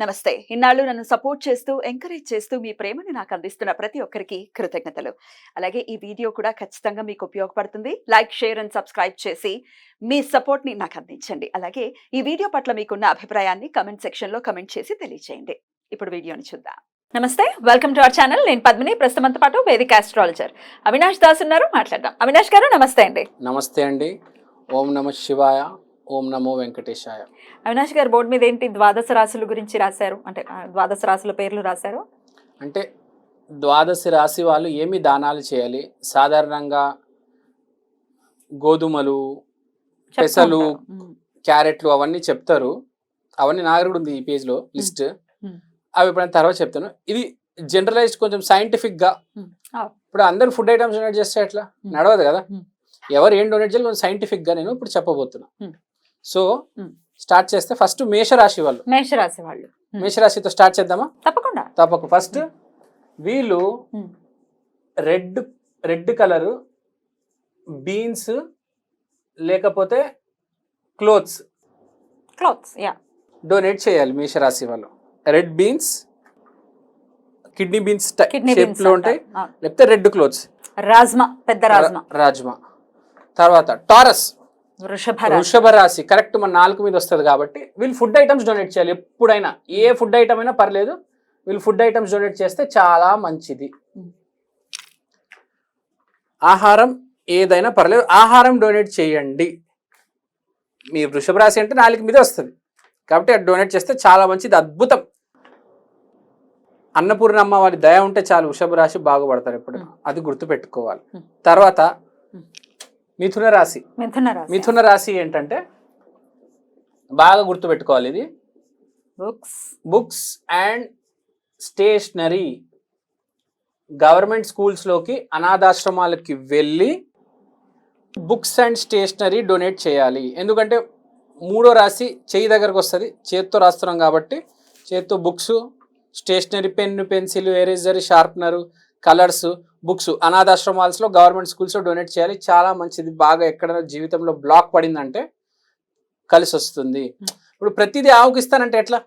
నమస్తే. ఇన్నాళ్ళు నన్ను సపోర్ట్ చేస్తూ, ఎంకరేజ్ చేస్తూ మీ ప్రేమని నాకు అందిస్తున్న ప్రతి ఒక్కరికి కృతజ్ఞతలు. అలాగే ఈ వీడియో కూడా ఖచ్చితంగా మీకు ఉపయోగపడుతుంది. లైక్, షేర్ అండ్ సబ్స్క్రైబ్ చేసి మీ సపోర్ట్‌ని నాకు అందించండి. అలాగే ఈ వీడియో పట్ల మీకున్న అభిప్రాయాన్ని కామెంట్ సెక్షన్‌లో కామెంట్ చేసి తెలియజేయండి. ఇప్పుడు వీడియోని చూద్దాం. నమస్తే, వెల్కమ్ టు అవర్ ఛానల్. నేను పద్మిని. ప్రస్తుతంతో పాటు వేదిక ఆస్ట్రాలజర్ అవినాష్ దాస్ ఉన్నారు. మాట్లాడదాం. అవినాష్ గారు నమస్తే అండి. నమస్తే అండి. ఓం నమః శివాయ, ఓం నమో వెంకటేశాయ. అవినాష్ గారు బోర్డు మీద ఏంటి ద్వాదశ రాశుల గురించి రాశారు, అంటే ద్వాదశ రాశుల పేర్లు రాశారు. అంటే ద్వాదశ రాశి వాళ్ళు ఏమి దానాలు చేయాలి? సాధారణంగా గోధుమలు, పెసలు, క్యారెట్లు అవన్నీ చెప్తారు. అవన్నీ నా దగ్గర కూడా ఉంది ఈ పేజ్లో లిస్ట్. అవి ఎప్పుడైనా తర్వాత చెప్తాను. ఇది జనరలైజ్డ్, కొంచెం సైంటిఫిక్గా. ఇప్పుడు అందరూ ఫుడ్ ఐటమ్స్ డొనేట్ చేస్తే ఎట్లా నడవదు కదా. ఎవరు ఏం డొనేట్ చేయాలి కొంచెం సైంటిఫిక్గా నేను ఇప్పుడు చెప్పబోతున్నా. సో స్టార్ట్ చేస్తే ఫస్ట్ మేషరాశి వాళ్ళు. మేషరాశితో స్టార్ట్ చేద్దామా? తప్పకుండా. ఫస్ట్ వీళ్ళు రెడ్ కలరు బీన్స్ లేకపోతే క్లోత్స్ డొనేట్ చేయాలి మేషరాశి వాళ్ళు. Red beans, kidney beans shape లో ఉంటాయి, లేకపోతే రెడ్ క్లోత్స్, రాజ్మా. తర్వాత టారస్, వృషభ రాశి, కరెక్ట్ మన 4 మీద వస్తుంది కాబట్టి వీళ్ళు ఫుడ్ ఐటమ్స్ డొనేట్ చేయాలి. ఎప్పుడైనా ఏ ఫుడ్ ఐటమ్ అయినా పర్లేదు, వీళ్ళు ఫుడ్ ఐటమ్స్ డొనేట్ చేస్తే చాలా మంచిది. ఆహారం ఏదైనా పర్లేదు, ఆహారం డొనేట్ చేయండి. మీ వృషభ రాశి అంటే 4 మీద వస్తుంది కాబట్టి అది డొనేట్ చేస్తే చాలా మంచిది, అద్భుతం. అన్నపూర్ణమ్మ వారి దయ ఉంటే చాలు, వృషభ రాశి బాగుపడతారు ఎప్పుడు, అది గుర్తు పెట్టుకోవాలి. తర్వాత మిథున రాశి ఏంటంటే బాగా గుర్తు పెట్టుకోవాలి, ఇది బుక్స్ అండ్ స్టేషనరీ. గవర్నమెంట్ స్కూల్స్లోకి, అనాథాశ్రమాలకి వెళ్ళి బుక్స్ అండ్ స్టేషనరీ డొనేట్ చేయాలి. ఎందుకంటే 3వ రాశి చెయ్యి దగ్గరకు వస్తుంది, చేత్తో రాస్తున్నాం కాబట్టి చేత్తో books, stationery, pen, pencil, eraser, sharpener, colours, books అనాథాశ్రమాల్స్లో, గవర్నమెంట్ స్కూల్స్లో డొనేట్ చేయాలి. చాలా మంచిది. బాగా ఎక్కడైనా జీవితంలో బ్లాక్ పడిందంటే కలిసి వస్తుంది. ఇప్పుడు ప్రతిదీ ఆవుకి ఇస్తానంటే ఎట్లా?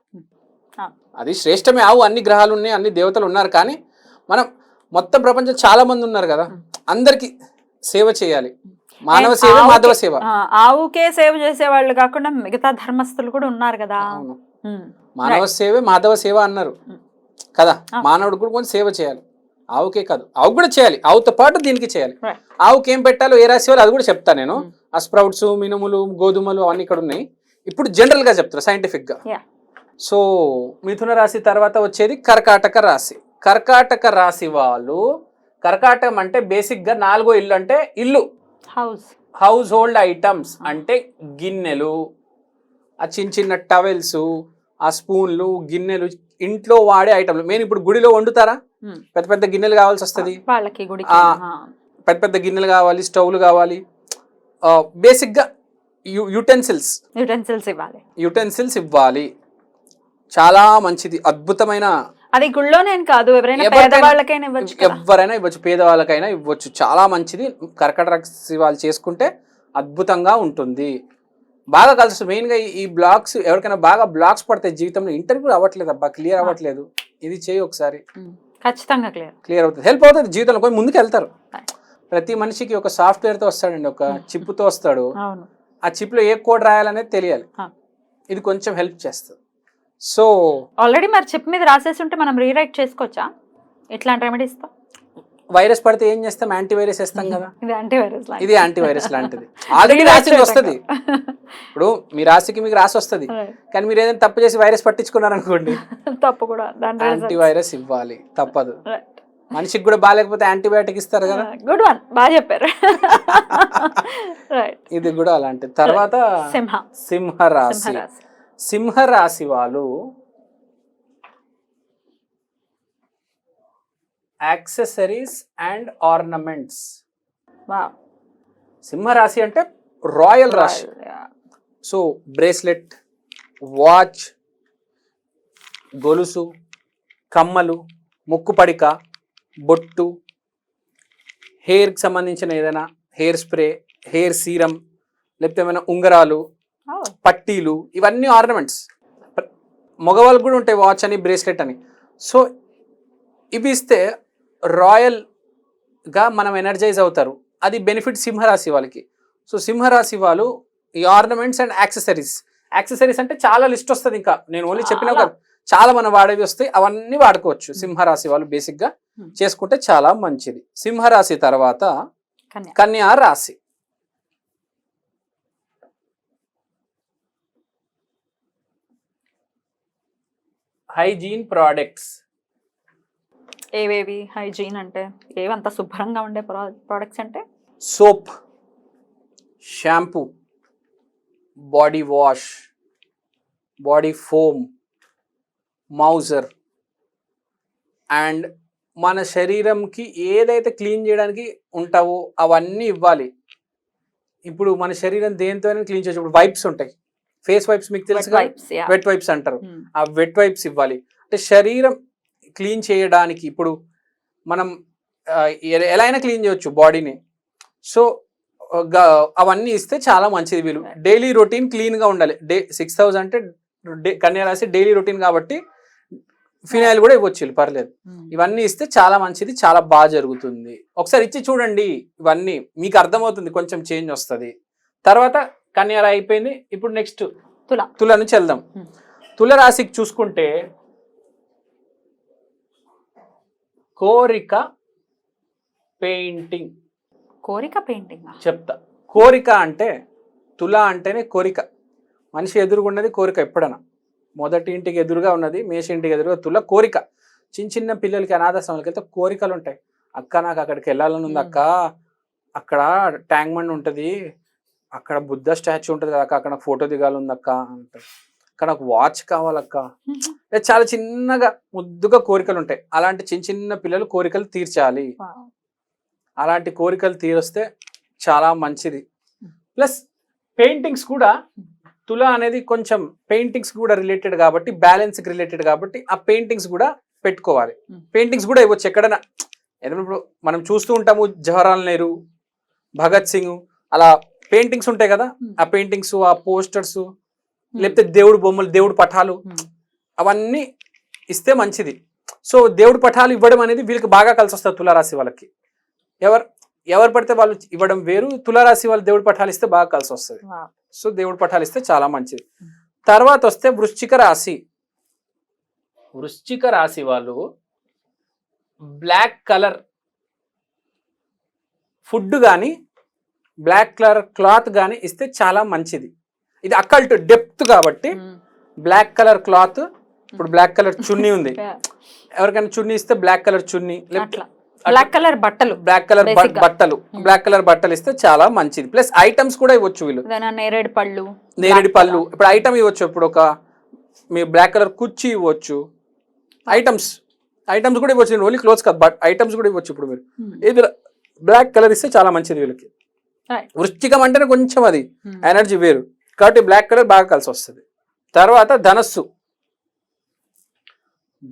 అది శ్రేష్టమే. ఆవు అన్ని గ్రహాలు ఉన్నాయి, అన్ని దేవతలు ఉన్నారు, కానీ మనం మొత్తం ప్రపంచం చాలా మంది ఉన్నారు కదా, అందరికి సేవ చేయాలి. మానవ సేవ, మాధవ సేవ. ఆవుకే సేవ చేసే వాళ్ళు కాకుండా మిగతా ధర్మస్తులు కూడా ఉన్నారు కదా. మానవ సేవే మాధవ సేవ అన్నారు కదా. మానవుడు కూడా కొంచెం సేవ చేయాలి, ఆవుకే కాదు, ఆవు కూడా చేయాలి, ఆవుతో పాటు దీనికి చేయాలి. ఆవుకి ఏం పెట్టాలో, ఏ రాశి వాళ్ళు, అది కూడా చెప్తాను నేను. ఆ స్ప్రౌట్స్, మినుములు, గోధుమలు అవన్నీ ఇక్కడ ఉన్నాయి. ఇప్పుడు జనరల్ గా చెప్తారు, సైంటిఫిక్ గా. సో మిథున రాశి తర్వాత వచ్చేది కర్కాటక రాశి. కర్కాటక రాశి వాళ్ళు, కర్కాటకం అంటే బేసిక్ గా 4వ ఇల్లు అంటే ఇల్లు, హౌస్ హోల్డ్ ఐటమ్స్ అంటే గిన్నెలు, ఆ చిన్న టవెల్స్, ఆ స్పూన్లు, గిన్నెలు, ఇంట్లో వాడే ఐటమ్లు. మెయిన్ ఇప్పుడు గుడిలో వండుతారా, పెద్ద పెద్ద గిన్నెలు కావాల్సి వస్తుంది, పెద్ద పెద్ద గిన్నెలు కావాలి, స్టవ్లు కావాలి. బేసిక్ గా యుటెన్సిల్స్ ఇవ్వాలి. చాలా మంచిది, అద్భుతమైన. అది గుళ్ళోనే కాదు, ఎవరైనా ఇవ్వచ్చు, పేదవాళ్ళకైనా ఇవ్వచ్చు. చాలా మంచిది. కర్కట రాశి వాళ్ళు చేసుకుంటే అద్భుతంగా ఉంటుంది, బాగా కలిసి. మెయిన్ గా ఈ బ్లాక్స్, ఎవరికైనా బాగా బ్లాక్స్ పడతాయి జీవితంలో, ఇంటర్వ్యూ అవ్వట్లేదు, అబ్బా క్లియర్ అవ్వట్లేదు, ఇది చేయి ఒకసారి, ఖచ్చితంగా క్లియర్ అవుతుంది, హెల్ప్ అవుతుంది, జీవితంలో కొంచెం ముందుకు వెళ్తారు. ప్రతి మనిషికి ఒక సాఫ్ట్వేర్ తో వస్తాడండి, ఒక చిప్ తో వస్తాడు. ఆ చిప్ లో ఏ కోడ్ రాయాలనేది తెలియాలి, ఇది కొంచెం హెల్ప్ చేస్తుంది. సో ఆల్రెడీ మరి చిప్ మీద రాసేసి ఉంటే మనం రీరైట్ చేసుకోవచ్చా? ఇట్లాంటి రెమెడీస్ తో వైరస్ పడితే ఏం చేస్తాం? యాంటీవైరస్ వేస్తాం కదా. ఇది యాంటీవైరస్ లాంటిది, ఆల్రెడీ రాసి వస్తుంది. ఇప్పుడు మీ రాశికి మీకు రాసి వస్తుంది, కానీ మీరు ఏదైనా తప్పు చేసి వైరస్ పట్టించుకున్నారనుకోండి, తప్పు కూడా యాంటీవైరస్ ఇవ్వాలి, తప్పదు. మనిషికి కూడా బాగాలేకపోతే యాంటీబయాటిక్ ఇస్తారు కదా. గుడ్ వన్, బాగా చెప్పారు. ఇది కూడా అలాంటి. తర్వాత సింహరాశి. సింహరాశి వాళ్ళు యాక్సెసరీస్ అండ్ ఆర్నమెంట్స్. సింహరాశి అంటే రాయల్ రాశి. సో బ్రేస్లెట్, వాచ్, గొలుసు, కమ్మలు, ముక్కు పడిక, బొట్టు, హెయిర్కి సంబంధించిన ఏదైనా హెయిర్ స్ప్రే, హెయిర్ సీరం, లేకపోతే ఏమైనా ఉంగరాలు, పట్టీలు, ఇవన్నీ ఆర్నమెంట్స్. మగవాళ్ళకు కూడా ఉంటాయి వాచ్ అని, బ్రేస్లెట్ అని. సో ఇవి ఇస్తే రాయల్గా మనం ఎనర్జైజ్ అవుతారు. అది బెనిఫిట్ సింహరాశి వాళ్ళకి. సో సింహరాశి వాళ్ళు ఈ ఆర్నమెంట్స్ అండ్ యాక్సెసరీస్ అంటే చాలా లిస్ట్ వస్తుంది. ఇంకా నేను ఓన్లీ చెప్పినా కదా, చాలా మనం వాడేవి వస్తాయి, అవన్నీ వాడుకోవచ్చు. సింహరాశి వాళ్ళు బేసిక్గా చేసుకుంటే చాలా మంచిది. సింహరాశి తర్వాత కన్యా రాశి. Hygiene products. ఏవేవి హైజీన్ అంటే ఏవంత శుభ్రంగా ఉండే ప్రోడక్ట్స్ అంటే? Soap, shampoo, body wash, body foam, మౌజర్ అండ్ మన శరీరంకి ఏదైతే క్లీన్ చేయడానికి ఉంటావో అవన్నీ ఇవ్వాలి. ఇప్పుడు మన శరీరం దేనితోనే క్లీన్ చేయొచ్చు. ఇప్పుడు వైప్స్ ఉంటాయి, ఫేస్ వైప్స్ మీకు తెలుసు, వెట్ వైప్స్ అంటారు. ఆ వెట్ వైప్స్ ఇవ్వాలి. అంటే శరీరం క్లీన్ చేయడానికి ఇప్పుడు మనం ఎలా అయినా క్లీన్ చేయొచ్చు బాడీని. సో అవన్నీ ఇస్తే చాలా మంచిది. వీళ్ళు డైలీ రొటీన్ క్లీన్గా ఉండాలి. 6,000 అంటే కన్యా రాశి డైలీ రొటీన్ కాబట్టి ఫినాయిల్ కూడా ఇవ్వచ్చు, పర్లేదు. ఇవన్నీ ఇస్తే చాలా మంచిది, చాలా బాగా జరుగుతుంది. ఒకసారి ఇచ్చి చూడండి, ఇవన్నీ మీకు అర్థమవుతుంది, కొంచెం చేంజ్ వస్తుంది. తర్వాత కన్యా రాశి అయిపోయింది. ఇప్పుడు నెక్స్ట్ తుల నుంచి వెళ్దాం. తుల రాశికి చూసుకుంటే కోరిక పెయింటింగ్. చెప్తా. కోరిక అంటే తుల అంటేనే కోరిక. మనిషి ఎదురుగున్నది కోరిక. ఎప్పుడైనా మొదటి ఇంటికి ఎదురుగా ఉన్నది, మేష ఇంటికి ఎదురుగా తుల కోరిక. చిన్న చిన్న పిల్లలకి, అనాథాశ్రమాలకి వెళ్తే కోరికలు ఉంటాయి. అక్క నాకు అక్కడికి వెళ్ళాలని ఉంది అక్క, అక్కడ ట్యాంక్ బండ్ ఉంటుంది, అక్కడ బుద్ధ స్టాచ్యూ ఉంటుంది కదా అక్క, అక్కడ నాకు ఫోటో దిగాలి ఉంది అక్క అంటారు. అక్కడ నాకు వాచ్ కావాలక్క. చాలా చిన్నగా ముద్దుగా కోరికలు ఉంటాయి. అలాంటి చిన్న చిన్న పిల్లలు కోరికలు తీర్చాలి. అలాంటి కోరికలు తీరిస్తే చాలా మంచిది. ప్లస్ పెయింటింగ్స్ కూడా, తుల అనేది కొంచెం పెయింటింగ్స్ కూడా రిలేటెడ్ కాబట్టి, బ్యాలెన్స్కి రిలేటెడ్ కాబట్టి ఆ పెయింటింగ్స్ కూడా పెట్టుకోవాలి. పెయింటింగ్స్ కూడా ఇవ్వచ్చు ఎక్కడైనా. ఇప్పుడు మనం చూస్తూ ఉంటాము జవహర్లాల్ నెహ్రూ, భగత్ సింగ్, అలా పెయింటింగ్స్ ఉంటాయి కదా, ఆ పెయింటింగ్స్, ఆ పోస్టర్స్, లేకపోతే దేవుడు బొమ్మలు, దేవుడు పటాలు, అవన్నీ ఇస్తే మంచిది. సో దేవుడు పటాలు ఇవ్వడం అనేది వీళ్ళకి బాగా కలిసి వస్తుంది తులారాశి వాళ్ళకి. ఎవరు పడితే వాళ్ళు ఇవ్వడం వేరు, తులారాశి వాళ్ళు దేవుడి పటాలు ఇస్తే బాగా కలిసి వస్తుంది. సో దేవుడి పటాలు ఇస్తే చాలా మంచిది. తర్వాత వస్తే వృశ్చిక రాశి. వృశ్చిక రాశి వాళ్ళు బ్లాక్ కలర్ ఫుడ్ కానీ, బ్లాక్ కలర్ క్లాత్ కానీ ఇస్తే చాలా మంచిది. ఇది అకల్ట్ డెప్త్ కాబట్టి బ్లాక్ కలర్ క్లాత్. ఇప్పుడు బ్లాక్ కలర్ చున్నీ ఉంది, ఎవరికైనా చున్నీ ఇస్తే బ్లాక్ కలర్ చున్నీ, బ్లాక్ కలర్ బట్టలు, బ్లాక్ కలర్ బట్టలు ఇస్తే చాలా మంచిది. ప్లస్ ఐటమ్స్ కూడా ఇవ్వచ్చు వీళ్ళు. నేరేడు పళ్ళు ఇప్పుడు ఐటమ్ ఇవ్వచ్చు. ఇప్పుడు ఒక మీ బ్లాక్ కలర్ కుర్చీ ఇవ్వచ్చు. ఐటమ్స్ కూడా ఇవ్వచ్చు. ఓన్లీ క్లోత్స్ కాదు, బట్ ఐటమ్స్ కూడా ఇవ్వచ్చు. ఇప్పుడు మీరు ఇది బ్లాక్ కలర్ ఇస్తే చాలా మంచిది వీళ్ళకి. వృశ్చికం అంటేనే కొంచెం అది ఎనర్జీ వేరు కాబట్టి బ్లాక్ కలర్ బాగా కలిసి వస్తుంది. తర్వాత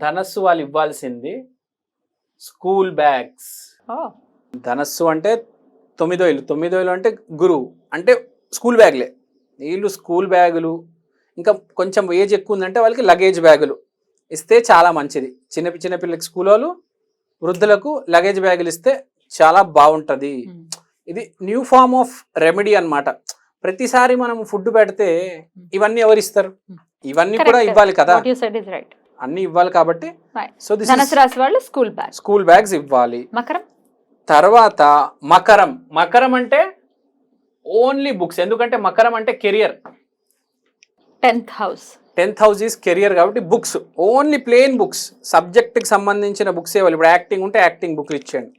ధనస్సు వాళ్ళు ఇవ్వాల్సింది స్కూల్ బ్యాగ్స్. ధనస్సు అంటే 9వ ఇల్లు. 9వ ఇల్లు అంటే గురువు, అంటే స్కూల్ బ్యాగ్లే. వీళ్ళు స్కూల్ బ్యాగులు, ఇంకా కొంచెం ఏజ్ ఎక్కువ ఉందంటే వాళ్ళకి లగేజ్ బ్యాగులు ఇస్తే చాలా మంచిది. చిన్న పిల్లలకి, స్కూల్ వాళ్ళు, వృద్ధులకు లగేజ్ బ్యాగులు ఇస్తే చాలా బాగుంటుంది. ఇది న్యూ ఫార్మ్ ఆఫ్ రెమెడీ అన్నమాట. ప్రతిసారి మనం ఫుడ్ పెడితే ఇవన్నీ ఎవరు ఇస్తారు? ఇవన్నీ కూడా ఇవ్వాలి కదా, అన్ని ఇవ్వాలి కాబట్టి. సో ధనుసు రాశి వాళ్ళు స్కూల్ బ్యాగ్స్ ఇవ్వాలి. తర్వాత మకరం అంటే ఓన్లీ బుక్స్. ఎందుకంటే మకరం అంటే career. 10th house is career కాబట్టి బుక్స్, ఓన్లీ ప్లెయిన్ బుక్స్, సబ్జెక్ట్కి సంబంధించిన బుక్స్ ఇవ్వాలి. ఇప్పుడు యాక్టింగ్ ఉంటే యాక్టింగ్ బుక్లు ఇచ్చేయండి,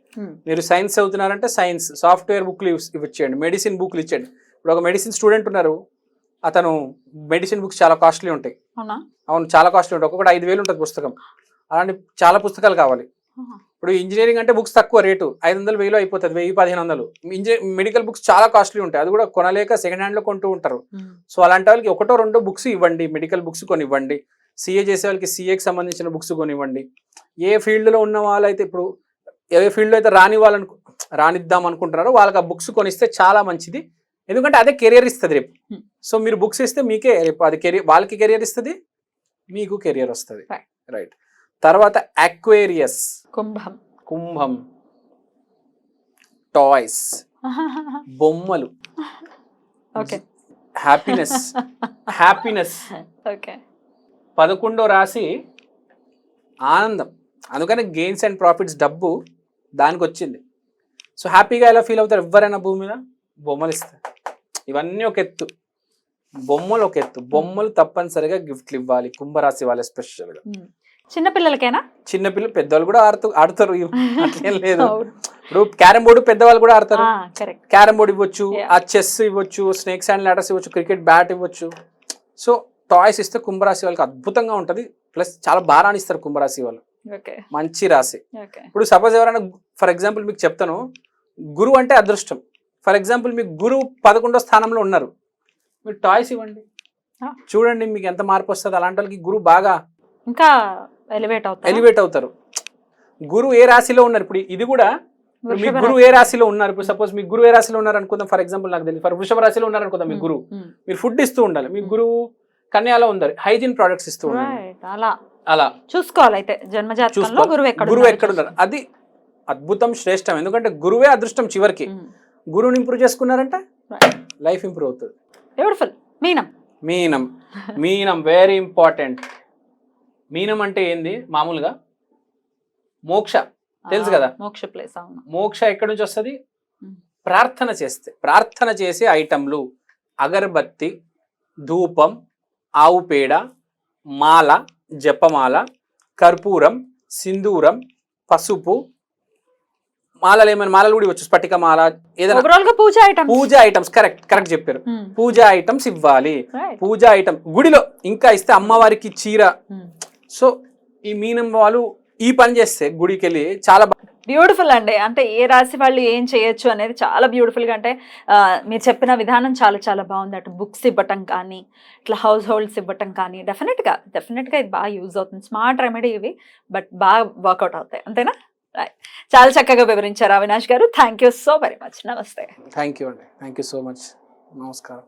మీరు సైన్స్ చదువుతున్నారంటే సైన్స్, సాఫ్ట్వేర్ బుక్లు ఇచ్చేయండి, మెడిసిన్ బుక్లు ఇచ్చేయండి. ఇప్పుడు ఒక మెడిసిన్ స్టూడెంట్ ఉన్నారు, అతను మెడిసిన్ బుక్స్ చాలా కాస్ట్లీ ఉంటాయి. అవును, చాలా కాస్ట్లీ ఉంటాయి. ఒక్కొక్కటి 5,000 ఉంటుంది పుస్తకం. అలాంటి చాలా పుస్తకాలు కావాలి. ఇప్పుడు ఇంజనీరింగ్ అంటే బుక్స్ తక్కువ రేటు, 500, 1000 అయిపోతుంది, 1000-1500. మెడికల్ బుక్స్ చాలా కాస్ట్లీ ఉంటాయి, అది కూడా కొనలేక సెకండ్ హ్యాండ్లో కొంటూ ఉంటారు. సో అలాంటి వాళ్ళకి 1-2 బుక్స్ ఇవ్వండి, మెడికల్ బుక్స్ కొనివ్వండి. సిఏ చేసే వాళ్ళకి సిఏకి సంబంధించిన బుక్స్ కొనివ్వండి. ఏ ఫీల్డ్లో ఉన్న వాళ్ళైతే, ఇప్పుడు ఏ ఫీల్డ్లో అయితే రానిద్దాం అనుకుంటున్నారో వాళ్ళకి ఆ బుక్స్ కొనిస్తే చాలా మంచిది. ఎందుకంటే అదే కెరియర్ ఇస్తుంది రేపు. సో మీరు బుక్స్ ఇస్తే మీకే రేపు అది కెరియర్, వాళ్ళకి కెరియర్ ఇస్తుంది, మీకు కెరియర్ వస్తుంది. Right. రైట్. తర్వాత అక్వేరియస్, కుంభం. కుంభం, టాయ్స్, బొమ్మలు, ఓకే. Happiness, happiness. ఓకే. 11వ రాశి ఆనందం. అందుకని గెయిన్స్ అండ్ ప్రాఫిట్స్, డబ్బు దానికి వచ్చింది. సో హ్యాపీగా ఎలా ఫీల్ అవుతారు ఎవరైనా భూమి మీద? బొమ్మలు ఇస్తారు. ఇవన్నీ ఒక ఎత్తు, బొమ్మలు ఒక ఎత్తు. బొమ్మలు తప్పనిసరిగా గిఫ్ట్లు ఇవ్వాలి కుంభరాశి వాళ్ళ స్పెషల్గా. చిన్నపిల్లలకేనా? చిన్నపిల్లలు పెద్దవాళ్ళు కూడా ఆడతారు, అట్లేం లేదు. ఇప్పుడు క్యారమ్ బోర్డు పెద్దవాళ్ళు కూడా ఆడతారు. క్యారమ్ బోర్డు ఇవ్వచ్చు, ఆ చెస్ ఇవ్వచ్చు, స్నేక్స్ అండ్ లాడర్స్ ఇవ్వచ్చు, క్రికెట్ బ్యాట్ ఇవ్వచ్చు. సో టాయ్స్ ఇస్తే కుంభరాశి వాళ్ళకి అద్భుతంగా ఉంటది. ప్లస్ చాలా భారాన్ని ఇస్తారు కుంభరాశి వాళ్ళు. మంచి రాశి. ఇప్పుడు సపోజ్ ఎవరైనా, ఫర్ ఎగ్జాంపుల్ మీకు చెప్తాను, గురువు అంటే అదృష్టం. ఫర్ ఎగ్జాంపుల్ మీకు గురువు 11వ స్థానంలో ఉన్నారు, మీరు టాయ్స్ ఇవ్వండి, చూడండి మీకు ఎంత మార్పు వస్తుంది. అలాంటి వాళ్ళకి గురువు బాగా ఇంకా ఎలివేట్ అవుతారు. గురువు ఏ రాశిలో ఉన్నారు, ఇప్పుడు ఇది కూడా మీ గురువు ఏ రాశిలో ఉన్నారు. ఇప్పుడు సపోజ్ మీ గురువు ఏ రాశిలో ఉన్నారు అనుకుందాం, ఫర్ ఎగ్జాంపుల్ నాకు తెలియదు, ఫర్ వృషభ రాశిలో ఉన్నారు అనుకుందాం. మీ గురువు, మీరు ఫుడ్ ఇస్తూ ఉండాలి. మీ గురువు కన్యాలో ఉన్నారు, హైజీన్ ప్రొడక్ట్స్ ఇస్తూ ఉండాలి. అలా చూసుకోవాలి. అయితే జన్మజాతకంలో గురువు ఎక్కడ ఉన్నారు, అది అద్భుతం, శ్రేష్టం. ఎందుకంటే గురువే అదృష్టం. చివరికి గురువుని ఇంప్రూవ్ చేసుకున్నారంటే లైఫ్ ఇంప్రూవ్ అవుతుంది. బ్యూటిఫుల్. మీనం. మీనం, మీనం వెరీ ఇంపార్టెంట్. మీనం అంటే ఏంది? మామూలుగా మోక్ష తెలుసు కదా, మోక్ష ప్లేస్. మోక్ష ఎక్కడి నుంచి వస్తుంది? ప్రార్థన చేస్తే. ప్రార్థన చేసే ఐటమ్లు అగరబత్తి, ధూపం, ఆవు పేడ, మాల, జపమాల, కర్పూరం, సింధూరం, పసుపు, మాలలు ఏమైనా మాలలు కూడా ఇవ్వచ్చు, స్ఫటిక మాల, ఏదైనా పూజ ఐటమ్స్. కరెక్ట్ చెప్పారు. పూజా ఐటమ్స్ ఇవ్వాలి. పూజా ఐటమ్ గుడిలో ఇంకా ఇస్తే అమ్మవారికి చీర. సో ఈ మీనం వాళ్ళు ఈ పని చేస్తే గుడికి వెళ్ళి చాలా బ్యూటిఫుల్ అండి. అంటే ఏ రాశి వాళ్ళు ఏం చేయొచ్చు అనేది చాలా బ్యూటిఫుల్గా, అంటే మీరు చెప్పిన విధానం చాలా చాలా బాగుంది. అటు బుక్స్ ఇవ్వటం కానీ, ఇట్లా హౌస్ హోల్డ్స్ ఇవ్వటం కానీ, డెఫినెట్గా ఇది బాగా యూజ్ అవుతుంది. స్మార్ట్ రెమెడీ ఇవి, బట్ బాగా వర్కౌట్ అవుతాయి. అంతేనా? చాలా చక్కగా వివరించారు అవినాష్ గారు. Thank you so very much. నమస్తే. థ్యాంక్ యూ అండి. Thank you so much. నమస్కారం.